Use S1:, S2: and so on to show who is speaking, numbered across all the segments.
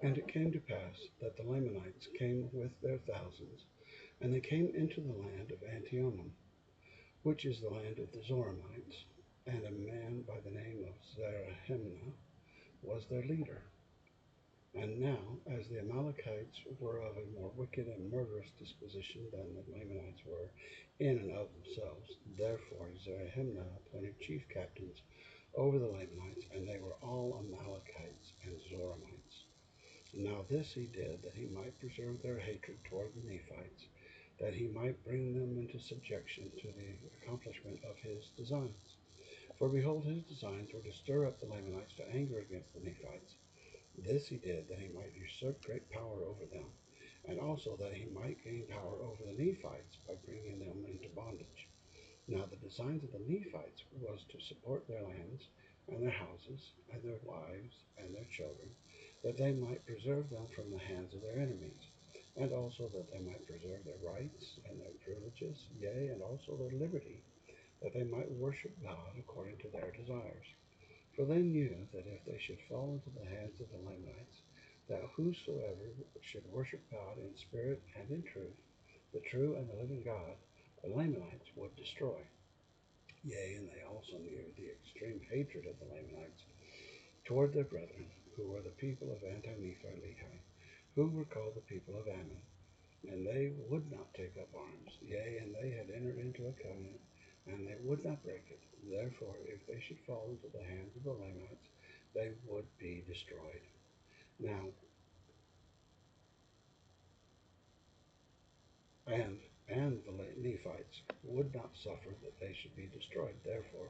S1: And it came to pass that the Lamanites came with their thousands, and they came into the land of Antiomon, which is the land of the Zoramites, and a man by the name of Zarahemnah was their leader. And now, as the Amalekites were of a more wicked and murderous disposition than the Lamanites were in and of themselves, therefore Zarahemnah appointed chief captains over the Lamanites, and they were all Amalekites and Zoramites. Now this he did, that he might preserve their hatred toward the Nephites, that he might bring them into subjection to the accomplishment of his designs. For behold, his designs were to stir up the Lamanites to anger against the Nephites. This he did, that he might usurp great power over them, and also that he might gain power over the Nephites by bringing them into bondage. Now the designs of the Nephites was to support their lands, and their houses, and their wives, and their children, that they might preserve them from the hands of their enemies, and also that they might preserve their rights and their privileges, yea, and also their liberty, that they might worship God according to their desires. For they knew that if they should fall into the hands of the Lamanites, that whosoever should worship God in spirit and in truth, the true and the living God, the Lamanites would destroy. Yea, and they also knew the extreme hatred of the Lamanites toward their brethren, who were the people of Anti-Nephi-Lehi, who were called the people of Ammon. And they would not take up arms, yea, and they had entered into a covenant, and they would not break it. Therefore, if they should fall into the hands of the Lamanites, they would be destroyed. Now, and the Nephites would not suffer that they should be destroyed. Therefore,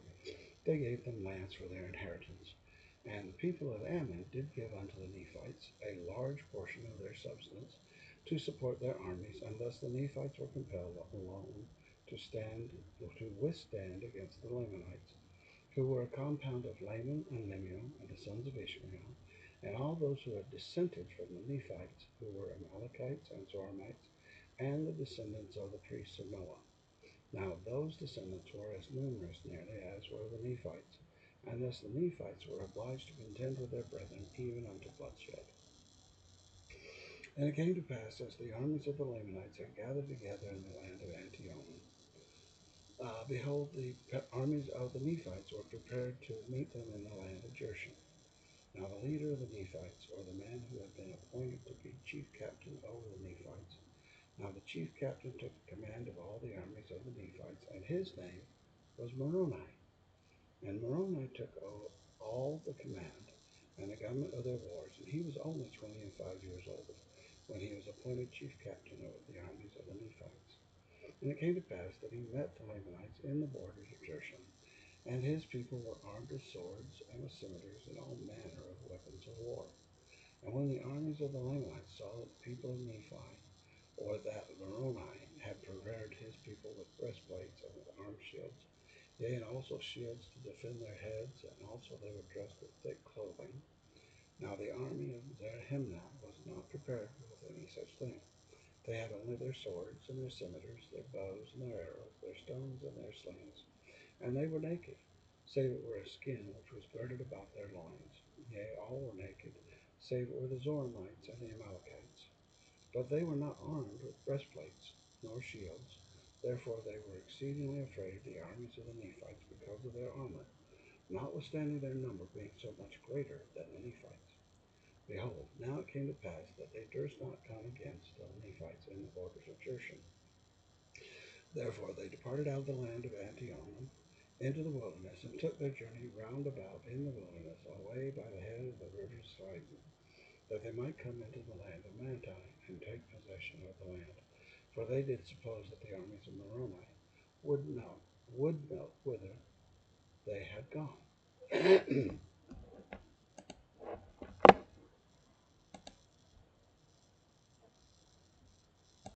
S1: they gave them lands for their inheritance. And the people of Ammon did give unto the Nephites a large portion of their substance to support their armies, and thus the Nephites were compelled alone to withstand against the Lamanites, who were a compound of Laman and Lemuel and the sons of Ishmael, and all those who had dissented from the Nephites, who were Amalekites and Zoramites, and the descendants of the priests of Noah. Now those descendants were as numerous nearly as were the Nephites, and thus the Nephites were obliged to contend with their brethren even unto bloodshed. And it came to pass, as the armies of the Lamanites had gathered together in the land of Antiomon, behold, the armies of the Nephites were prepared to meet them in the land of Jershon. Now the leader of the Nephites, or the man who had been appointed to be chief captain over the Nephites, now the chief captain took command of all the armies of the Nephites, and his name was Moroni. And Moroni took all the command and the government of their wars, and he was only 25 years old when he was appointed chief captain over the armies of the Nephites. And it came to pass that he met the Lamanites in the borders of Jershon, and his people were armed with swords and with scimitars and all manner of weapons of war. And when the armies of the Lamanites saw that the people of Nephi, or that Moroni, had prepared his people with breastplates and with armed shields, yea, and also shields to defend their heads, and also they were dressed with thick clothing. Now the army of Zarahemnah was not prepared with any such thing. They had only their swords and their scimitars, their bows and their arrows, their stones and their slings, and they were naked, save it were a skin which was girded about their loins. Yea, all were naked, save it were the Zoramites and the Amalekites. But they were not armed with breastplates, nor shields. Therefore they were exceedingly afraid of the armies of the Nephites because of their armor, notwithstanding their number being so much greater than the Nephites. Behold, now it came to pass that they durst not come against the Nephites in the borders of Jershon. Therefore they departed out of the land of Antiomon into the wilderness, and took their journey round about in the wilderness, away by the head of the river Sidon, that they might come into the land of Manti, and take possession of the land. For they did suppose that the armies of Moroni would know whither they had gone.